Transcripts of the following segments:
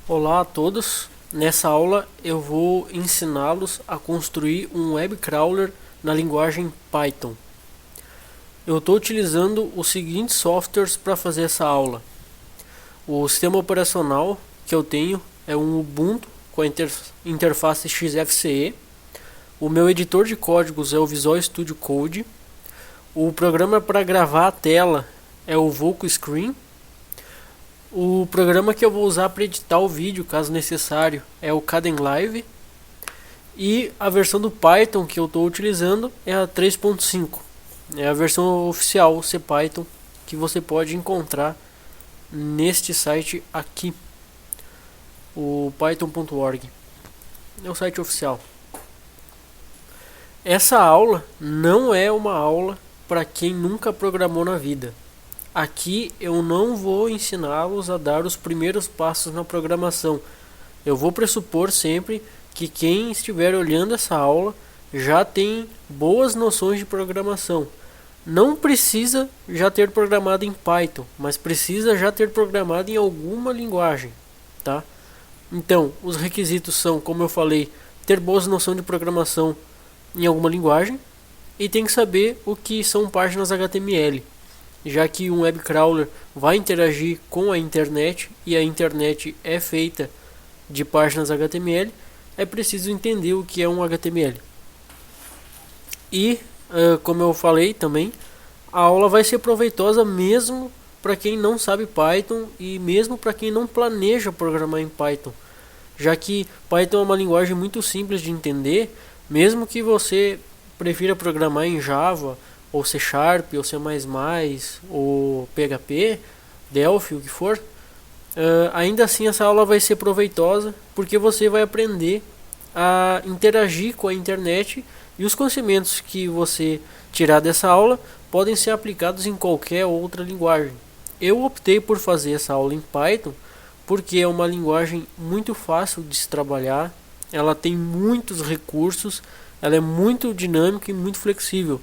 Olá a todos. Nessa aula eu vou ensiná-los a construir um web crawler na linguagem Python. Eu estou utilizando os seguintes softwares para fazer essa aula. O sistema operacional que eu tenho é um Ubuntu com a interface XFCE. O meu editor de códigos é o Visual Studio Code. O programa para gravar a tela é o VocoScreen. O programa que eu vou usar para editar o vídeo, caso necessário, é o Kdenlive. E a versão do Python que eu estou utilizando é a 3.5. É a versão oficial CPython que você pode encontrar neste site aqui, o python.org. É o site oficial. Essa aula não é uma aula para quem nunca programou na vida. Aqui eu não vou ensiná-los a dar os primeiros passos na programação. Eu vou pressupor sempre que quem estiver olhando essa aula já tem boas noções de programação. Não precisa já ter programado em Python, mas precisa já ter programado em alguma linguagem, tá? Então, os requisitos são, como eu falei, ter boas noções de programação em alguma linguagem e tem que saber o que são páginas HTML. Já que um web crawler vai interagir com a internet e a internet é feita de páginas HTML, é preciso entender o que é um HTML. E, como eu falei também, a aula vai ser proveitosa mesmo para quem não sabe Python e mesmo para quem não planeja programar em Python, já que Python é uma linguagem muito simples de entender, mesmo que você prefira programar em Java ou C Sharp, ou C++, ou PHP, Delphi, o que for, ainda assim essa aula vai ser proveitosa, porque você vai aprender a interagir com a internet e os conhecimentos que você tirar dessa aula podem ser aplicados em qualquer outra linguagem. Eu optei por fazer essa aula em Python, porque é uma linguagem muito fácil de se trabalhar, ela tem muitos recursos, ela é muito dinâmica e muito flexível.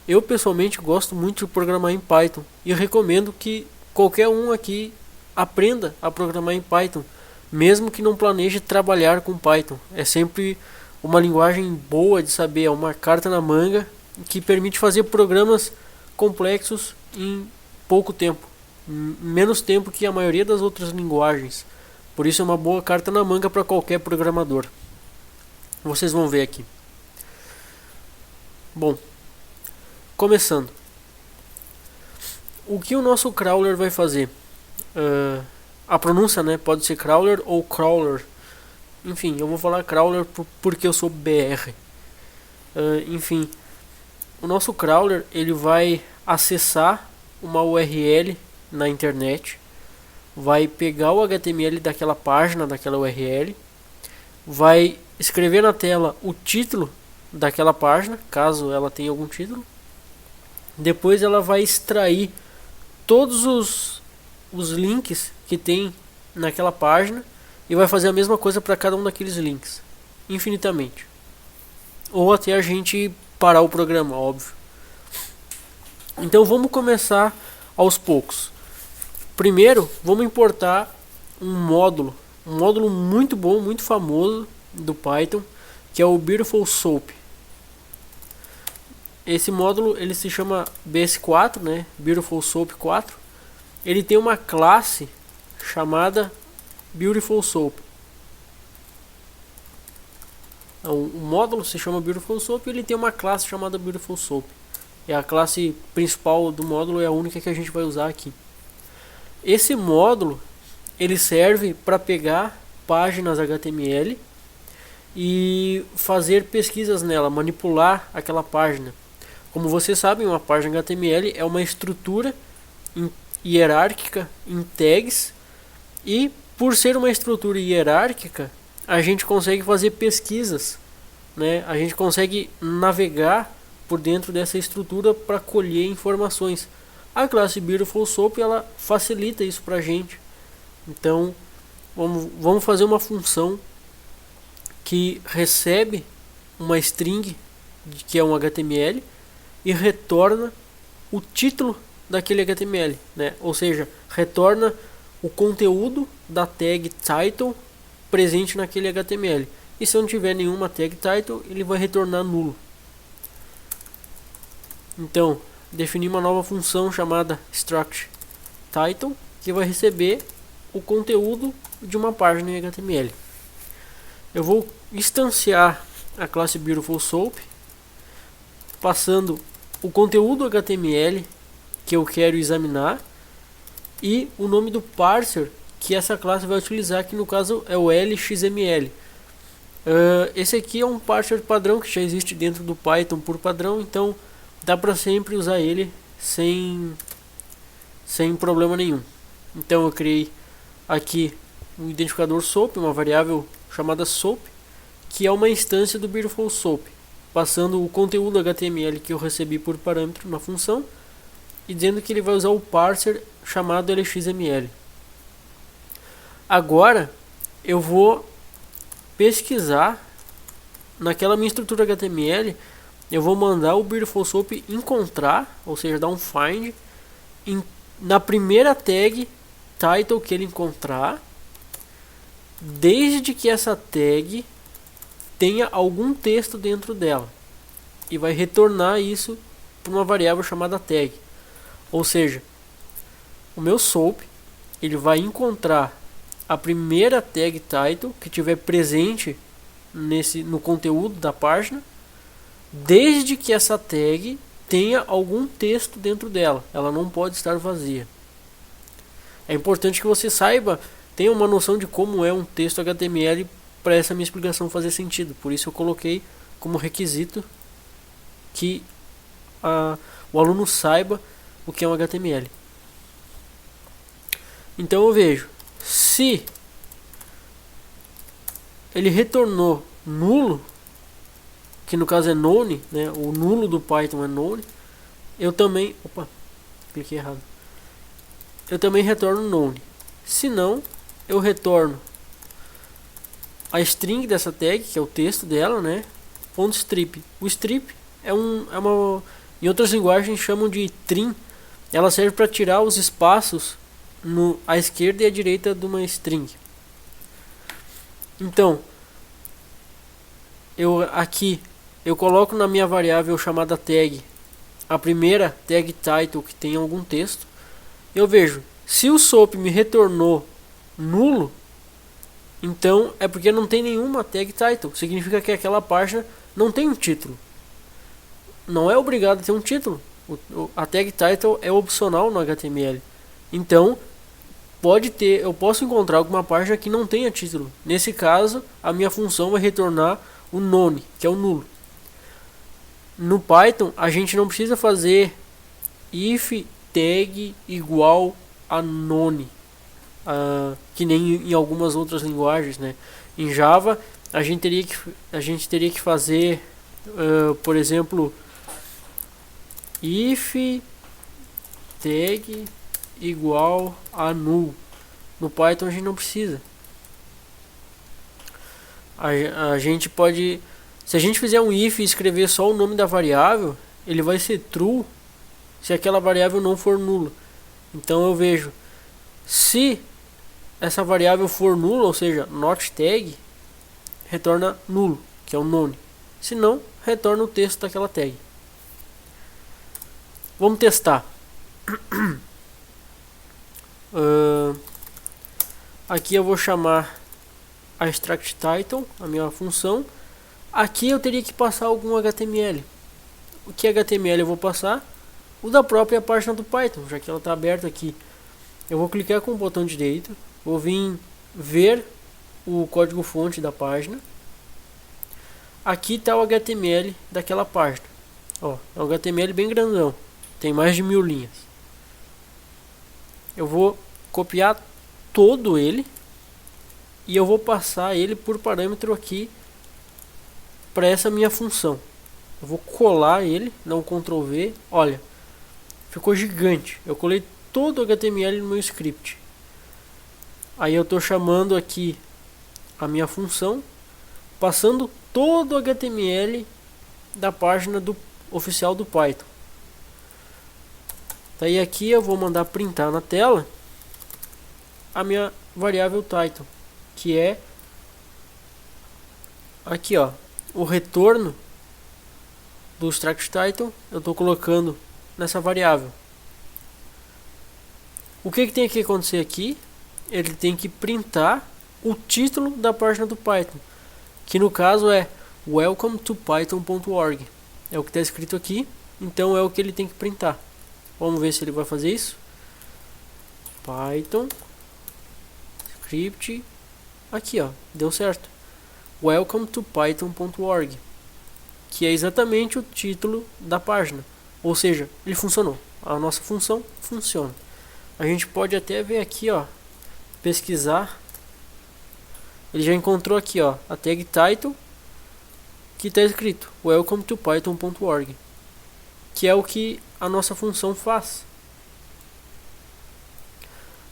Eu pessoalmente gosto muito de programar em Python e recomendo que qualquer um aqui aprenda a programar em Python, mesmo que não planeje trabalhar com Python. É sempre uma linguagem boa de saber, é uma carta na manga que permite fazer programas complexos em pouco tempo, menos tempo que a maioria das outras linguagens. Por isso é uma boa carta na manga para qualquer programador. Vocês vão ver aqui. Bom, começando, o que o nosso crawler vai fazer? A pronúncia, né, pode ser crawler ou crawler. Enfim, eu vou falar crawler porque eu sou BR. Enfim, o nosso crawler ele vai acessar uma URL na internet, vai pegar o HTML daquela página, daquela URL, vai escrever na tela o título daquela página, caso ela tenha algum título. Depois ela vai extrair todos os links que tem naquela página e vai fazer a mesma coisa para cada um daqueles links, infinitamente. Ou até a gente parar o programa, óbvio. Então vamos começar aos poucos. Primeiro, vamos importar um módulo muito bom, muito famoso do Python, que é o Beautiful Soup. Esse módulo ele se chama BS4, né? Beautiful Soup 4. Ele tem uma classe chamada Beautiful Soup. Então, o módulo se chama Beautiful Soup e ele tem uma classe chamada Beautiful Soup. É a classe principal do módulo, é a única que a gente vai usar aqui. Esse módulo ele serve para pegar páginas HTML e fazer pesquisas nela, manipular aquela página. Como vocês sabem, uma página HTML é uma estrutura hierárquica em tags e por ser uma estrutura hierárquica, a gente consegue fazer pesquisas, né? A gente consegue navegar por dentro dessa estrutura para colher informações. A classe Beautiful Soup ela facilita isso para a gente. Então, vamos fazer uma função que recebe uma string que é um HTML e retorna o título daquele HTML, né? Ou seja, retorna o conteúdo da tag title presente naquele HTML. E se eu não tiver nenhuma tag title, ele vai retornar nulo. Então, defini uma nova função chamada struct title, que vai receber o conteúdo de uma página em HTML. Eu vou instanciar a classe Beautiful Soap, passando o conteúdo HTML que eu quero examinar e o nome do parser que essa classe vai utilizar, que no caso é o LXML. Esse aqui é um parser padrão que já existe dentro do Python por padrão, então dá para sempre usar ele sem problema nenhum. Então eu criei aqui um identificador SOAP, uma variável chamada SOAP, que é uma instância do Beautiful Soap, passando o conteúdo HTML que eu recebi por parâmetro na função e dizendo que ele vai usar o parser chamado LXML. Agora eu vou pesquisar naquela minha estrutura HTML, eu vou mandar o Beautiful Soap encontrar, ou seja, dar um find na primeira tag title que ele encontrar, desde que essa tag tenha algum texto dentro dela, e vai retornar isso para uma variável chamada tag. Ou seja, o meu soap ele vai encontrar a primeira tag title que tiver presente no conteúdo da página, desde que essa tag tenha algum texto dentro dela. Ela não pode estar vazia. É importante que você saiba, tenha uma noção de como é um texto HTML para essa minha explicação fazer sentido. Por isso eu coloquei como requisito que o aluno saiba o que é um HTML. Então eu vejo, se ele retornou nulo, que no caso é none, né? O nulo do Python é none, eu também, cliquei errado. Eu também retorno none. Se não, eu retorno a string dessa tag, que é o texto dela, né? Ponto strip. O strip é uma, em outras linguagens chamam de trim. Ela serve para tirar os espaços à esquerda e à direita de uma string. Então, eu coloco na minha variável chamada tag a primeira tag title que tem algum texto. Eu vejo, se o SOAP me retornou nulo, então é porque não tem nenhuma tag title. Significa que aquela página não tem um título. Não é obrigado a ter um título. A tag title é opcional no HTML. Então, eu posso encontrar alguma página que não tenha título. Nesse caso, a minha função vai retornar o none, que é o nulo. No Python, a gente não precisa fazer if tag igual a none, que nem em algumas outras linguagens, né? Em Java, a gente teria que fazer, por exemplo, if tag igual a null. No Python a gente não precisa. A gente pode, se a gente fizer um if e escrever só o nome da variável, ele vai ser true se aquela variável não for nula. Então eu vejo, se essa variável for nula, ou seja, not tag, retorna nulo, que é o none. Se não, retorna o texto daquela tag. Vamos testar. Aqui eu vou chamar a struct title, a minha função. Aqui eu teria que passar algum HTML. O que HTML eu vou passar? O da própria página do Python, já que ela está aberta aqui. Eu vou clicar com o botão direito, vou vir ver o código fonte da página. Aqui está o HTML daquela página. Ó, é um HTML bem grandão, tem mais de 1000 linhas. Eu vou copiar todo ele e eu vou passar ele por parâmetro aqui para essa minha função. Eu vou colar ele, dar um Ctrl V. Olha, ficou gigante. Eu colei todo o HTML no meu script. Aí eu estou chamando aqui a minha função, passando todo o HTML da página oficial do Python. Daí aqui eu vou mandar printar na tela a minha variável title, que é aqui ó, o retorno do extract title eu estou colocando nessa variável. O que tem que acontecer aqui? Ele tem que printar o título da página do Python, que no caso é welcome to python.org. É o que está escrito aqui, então é o que ele tem que printar. Vamos ver se ele vai fazer isso. Python script, aqui ó, deu certo. Welcome to python.org, que é exatamente o título da página. Ou seja, ele funcionou. A nossa função funciona. A gente pode até ver aqui, ó, pesquisar. Ele já encontrou aqui, ó, a tag title, que está escrito welcome to python.org, que é o que a nossa função faz.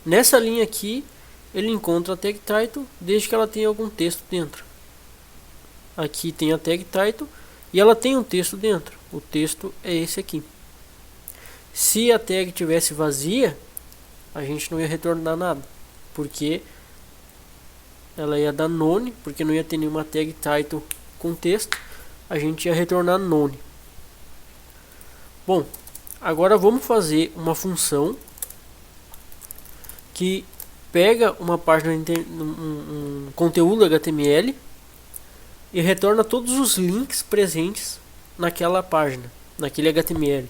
Nessa linha aqui, ele encontra a tag title desde que ela tenha algum texto dentro. Aqui tem a tag title e ela tem um texto dentro. O texto é esse aqui. Se a tag tivesse vazia, a gente não ia retornar nada, porque ela ia dar none, porque não ia ter nenhuma tag title com texto. A gente ia retornar none. Bom, agora vamos fazer uma função que pega uma página, um conteúdo HTML e retorna todos os links presentes naquela página, naquele HTML.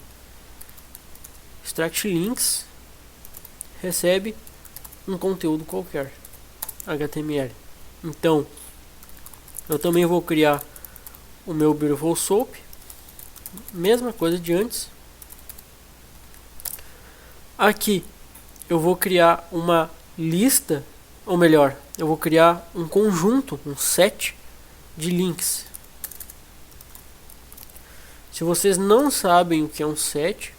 Extract links recebe um conteúdo qualquer HTML. Então, eu também vou criar o meu Beautiful Soap, mesma coisa de antes. Aqui eu vou criar uma lista, ou melhor, eu vou criar um conjunto, um set de links. Se vocês não sabem o que é um set,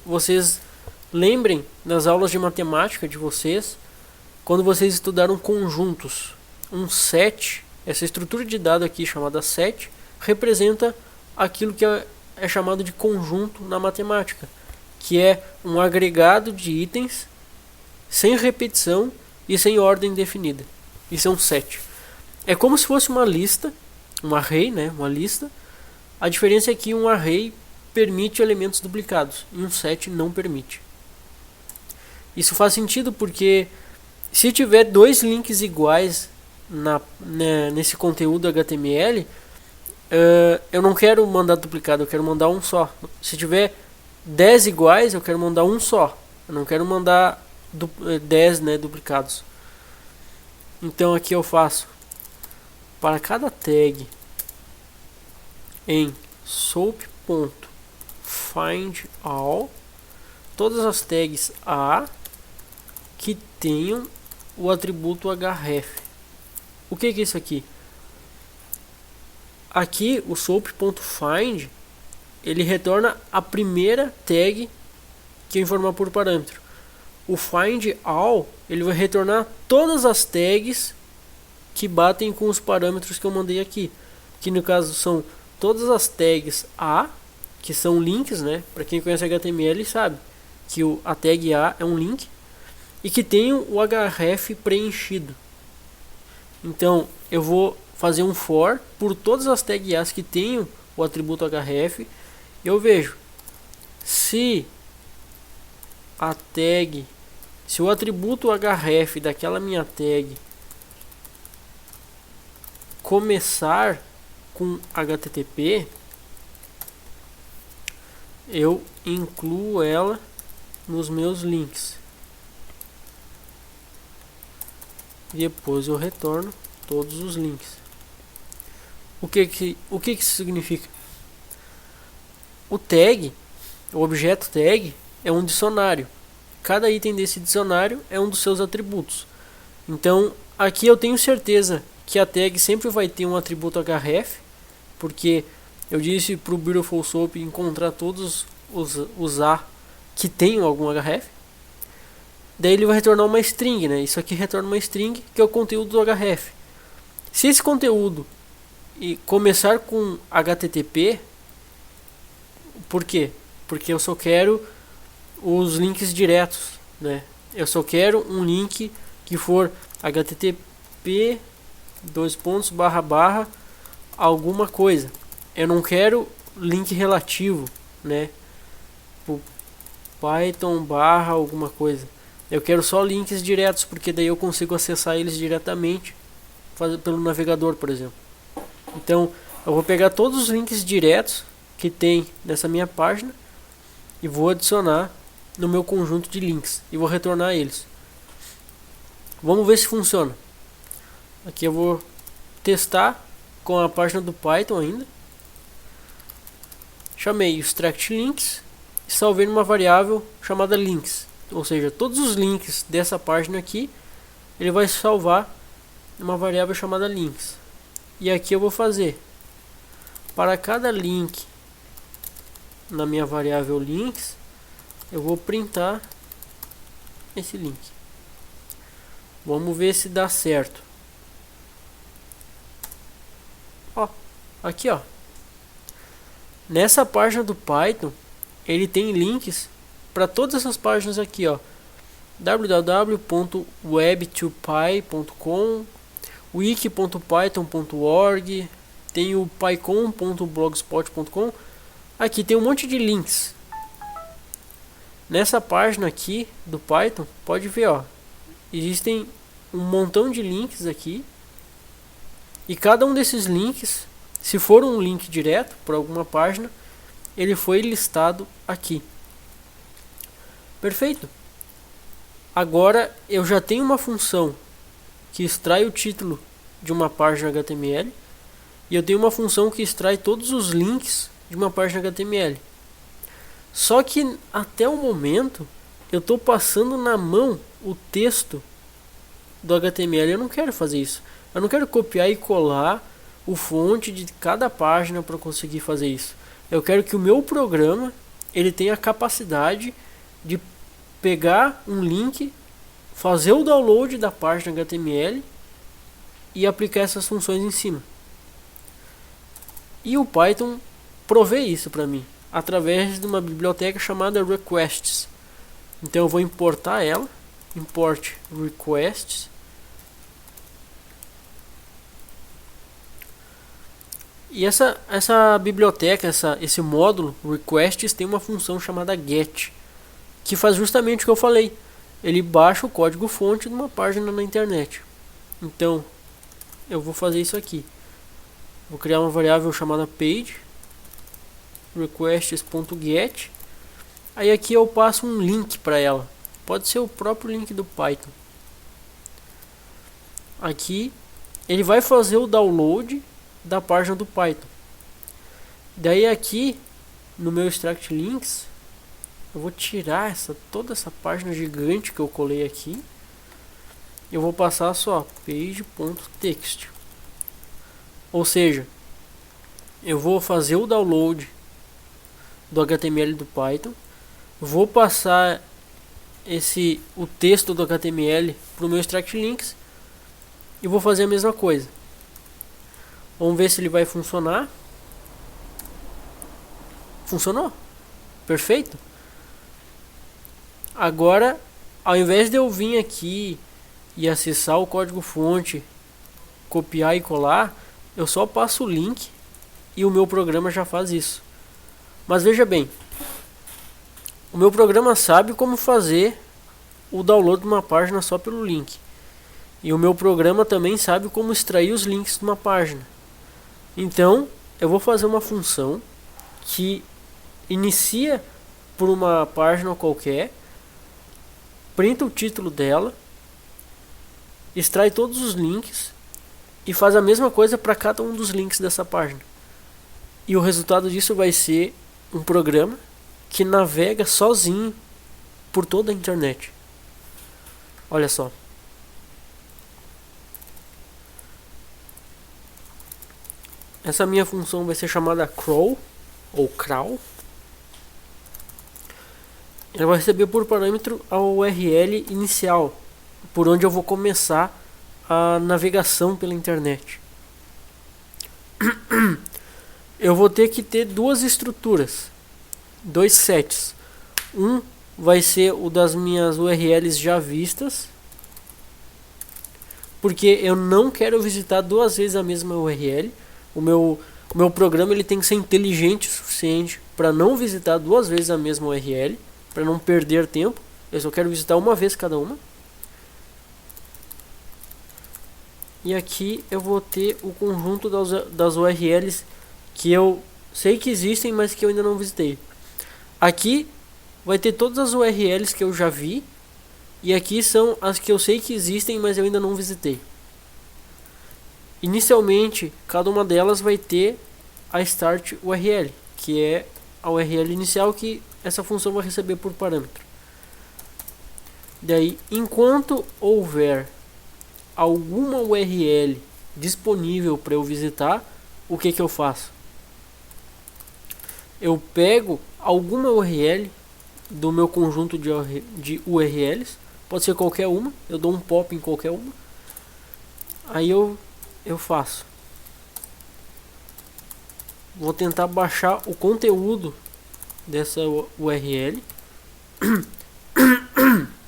vocês lembrem das aulas de matemática de vocês, quando vocês estudaram conjuntos. Um set, essa estrutura de dado aqui chamada set, representa aquilo que é chamado de conjunto na matemática, que é um agregado de itens sem repetição e sem ordem definida. Isso é um set. É como se fosse uma lista, um array, né? Uma lista. A diferença é que um array permite elementos duplicados e um set não permite. Isso faz sentido porque se tiver dois links iguais nesse conteúdo HTML, eu não quero mandar duplicado, eu quero mandar um só. Se tiver 10 iguais, eu quero mandar um só. Eu não quero mandar 10, né, duplicados. Então aqui eu faço para cada tag em soap.findAll todas as tags A que tenham o atributo href. O que é isso aqui? Aqui o soap.find ele retorna a primeira tag que eu informar por parâmetro. O findAll ele vai retornar todas as tags que batem com os parâmetros que eu mandei aqui, que no caso são todas as tags A, que são links, né? Para quem conhece HTML sabe que a tag A é um link e que tem o href preenchido. Então eu vou fazer um for por todas as tags A que tenham o atributo href. Eu vejo se o atributo href daquela minha tag começar com http, eu incluo ela nos meus links. Depois eu retorno todos os links. O que isso significa? O objeto tag é um dicionário. Cada item desse dicionário é um dos seus atributos. Então aqui eu tenho certeza que a tag sempre vai ter um atributo href, porque eu disse para o Beautiful Soap encontrar todos os A que tenham algum href. Daí ele vai retornar uma string, né? Isso aqui retorna uma string que é o conteúdo do href. Se esse conteúdo começar com http, por quê? Porque eu só quero os links diretos, né? Eu só quero um link que for http dois pontos, barra, barra, alguma coisa. Eu não quero link relativo, né? O Python barra alguma coisa. Eu quero só links diretos, porque daí eu consigo acessar eles diretamente pelo navegador, por exemplo. Então eu vou pegar todos os links diretos que tem nessa minha página e vou adicionar no meu conjunto de links e vou retornar eles. Vamos ver se funciona. Aqui eu vou testar com a página do Python ainda. Chamei extract links e salvei numa variável chamada links. Ou seja, todos os links dessa página aqui ele vai salvar numa variável chamada links. E aqui eu vou fazer para cada link na minha variável links, eu vou printar esse link. Vamos ver se dá certo. Ó, aqui ó. Nessa página do Python, ele tem links para todas essas páginas aqui, ó. www.web2py.com, wiki.python.org, tem o pycon.blogspot.com. Aqui tem um monte de links. Nessa página aqui do Python, pode ver, ó, existem um montão de links aqui. E cada um desses links, se for um link direto para alguma página, ele foi listado aqui. Perfeito. Agora eu já tenho uma função que extrai o título de uma página HTML e eu tenho uma função que extrai todos os links de uma página HTML. Só que até o momento eu estou passando na mão o texto do HTML. Eu não quero fazer isso. Eu não quero copiar e colar o fonte de cada página para conseguir fazer isso. Eu quero que o meu programa ele tenha a capacidade de pegar um link, fazer o download da página HTML e aplicar essas funções em cima. E o Python provê isso para mim através de uma biblioteca chamada requests. Então eu vou importar ela, import requests. E essa biblioteca, esse módulo requests tem uma função chamada get, que faz justamente o que eu falei. Ele baixa o código fonte de uma página na internet. Então eu vou fazer isso aqui. Vou criar uma variável chamada page requests.get. Aí aqui eu passo um link para ela. Pode ser o próprio link do Python. Aqui ele vai fazer o download da página do Python. Daí aqui no meu extract links eu vou tirar toda essa página gigante que eu colei aqui. Eu vou passar só page.text. Ou seja, eu vou fazer o download do HTML do Python, vou passar o texto do HTML para o meu extract links e vou fazer a mesma coisa. Vamos ver se ele vai funcionar. Funcionou? Perfeito. Agora, ao invés de eu vir aqui e acessar o código fonte, copiar e colar, eu só passo o link e o meu programa já faz isso. Mas veja bem, o meu programa sabe como fazer o download de uma página só pelo link. E o meu programa também sabe como extrair os links de uma página. Então, eu vou fazer uma função que inicia por uma página qualquer, printa o título dela, extrai todos os links e faz a mesma coisa para cada um dos links dessa página. E o resultado disso vai ser um programa que navega sozinho por toda a internet. Olha só. Essa minha função vai ser chamada crawl ou crawl. Ela vai receber por parâmetro a URL inicial, por onde eu vou começar a navegação pela internet. Eu vou ter que ter duas estruturas, dois sets. Um vai ser o das minhas URLs já vistas porque eu não quero visitar duas vezes a mesma URL. O meu programa ele tem que ser inteligente o suficiente para não visitar duas vezes a mesma URL, para não perder tempo. Eu só quero visitar uma vez cada uma. E aqui eu vou ter o conjunto das URLs que eu sei que existem, mas que eu ainda não visitei. Aqui vai ter todas as URLs que eu já vi, e aqui são as que eu sei que existem, mas eu ainda não visitei. Inicialmente, cada uma delas vai ter a start URL, que é a URL inicial que essa função vai receber por parâmetro. Daí, enquanto houver alguma URL disponível para eu visitar, o que eu faço? Eu pego alguma URL do meu conjunto de URLs, pode ser qualquer uma, eu dou um pop em qualquer uma, aí eu faço, vou tentar baixar o conteúdo dessa URL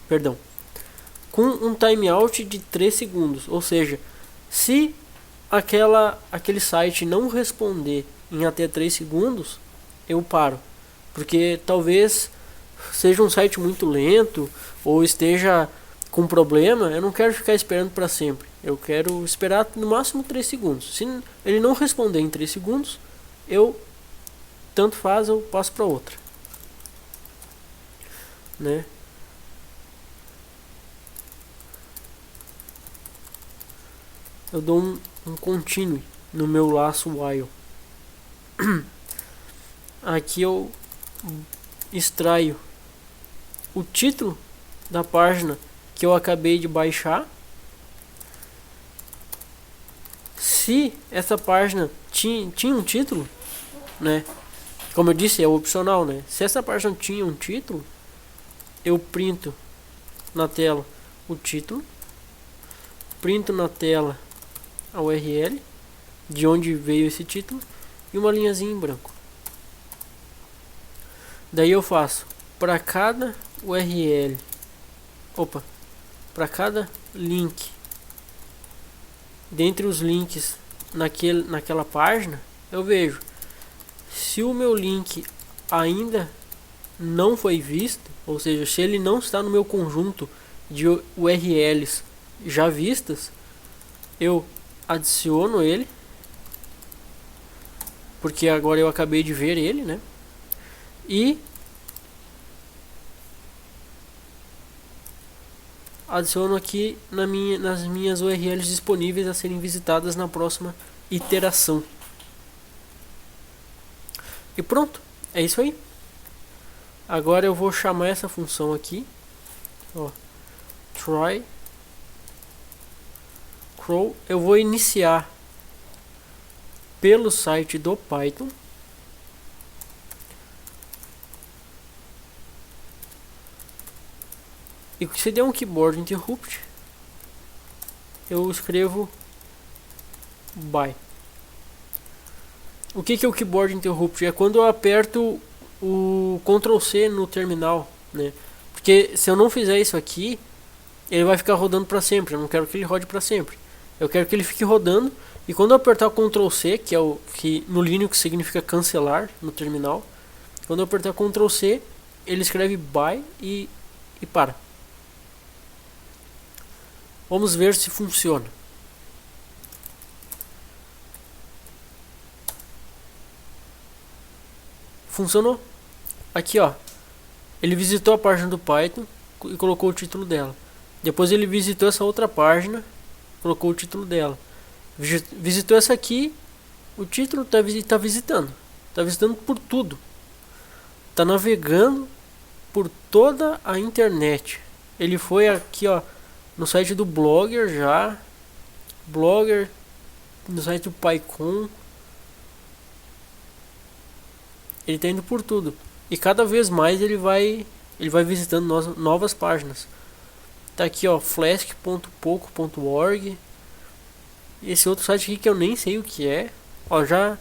perdão, com um timeout de 3 segundos, ou seja, se aquele site não responder em até 3 segundos, eu paro, porque talvez seja um site muito lento ou esteja com problema. Eu não quero ficar esperando para sempre, eu quero esperar no máximo 3 segundos. Se ele não responder em 3 segundos, eu tanto faz, eu passo para outra, né? Eu dou um continue no meu laço while. Aqui eu extraio o título da página que eu acabei de baixar. Se essa página tinha um título, né? Como eu disse, é opcional, né? Se essa página tinha um título, eu printo na tela o título, printo na tela a URL de onde veio esse título e uma linhazinha em branco. Daí eu faço para cada URL, para cada link dentre os links naquela página, eu vejo se o meu link ainda não foi visto, ou seja, se ele não está no meu conjunto de URLs já vistas, eu adiciono ele, porque agora eu acabei de ver ele, né? E adiciono aqui nas minhas URLs disponíveis a serem visitadas na próxima iteração. E pronto, é isso aí. Agora eu vou chamar essa função aqui, ó, try crawl. Eu vou iniciar pelo site do Python. E se der um keyboard interrupt, eu escrevo by. O que é o keyboard interrupt? É quando eu aperto o Ctrl C no terminal, né? Porque se eu não fizer isso aqui, ele vai ficar rodando para sempre. Eu não quero que ele rode para sempre. Eu quero que ele fique rodando, e quando eu apertar o Ctrl C, que é o que no Linux significa cancelar no terminal, quando eu apertar Ctrl C, ele escreve by e para. Vamos ver se funciona. Funcionou. Aqui, ó, ele visitou a página do Python e colocou o título dela. Depois ele visitou essa outra página, colocou o título dela. Visitou essa aqui, o título tá visitando. Tá visitando por tudo. Tá navegando por toda a internet. Ele foi aqui, ó, no site do Blogger já. Blogger, no site do PyCon. Ele tá indo por tudo. E cada vez mais ele vai visitando novas páginas. Tá aqui, ó, flask.poco.org. Esse outro site aqui que eu nem sei o que é. Ó, já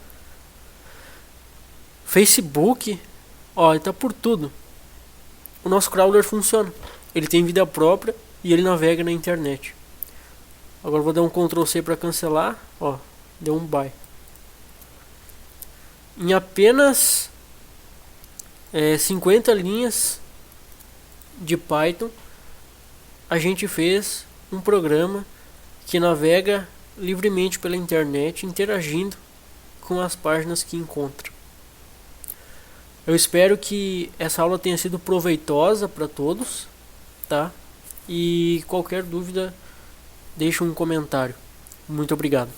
Facebook. Ó, ele tá por tudo. O nosso crawler funciona. Ele tem vida própria e ele navega na internet. Agora vou dar um Ctrl C para cancelar. Ó, deu um bye. Em apenas 50 linhas de Python, a gente fez um programa que navega livremente pela internet, interagindo com as páginas que encontra. Eu espero que essa aula tenha sido proveitosa para todos, tá? E qualquer dúvida, deixe um comentário. Muito obrigado.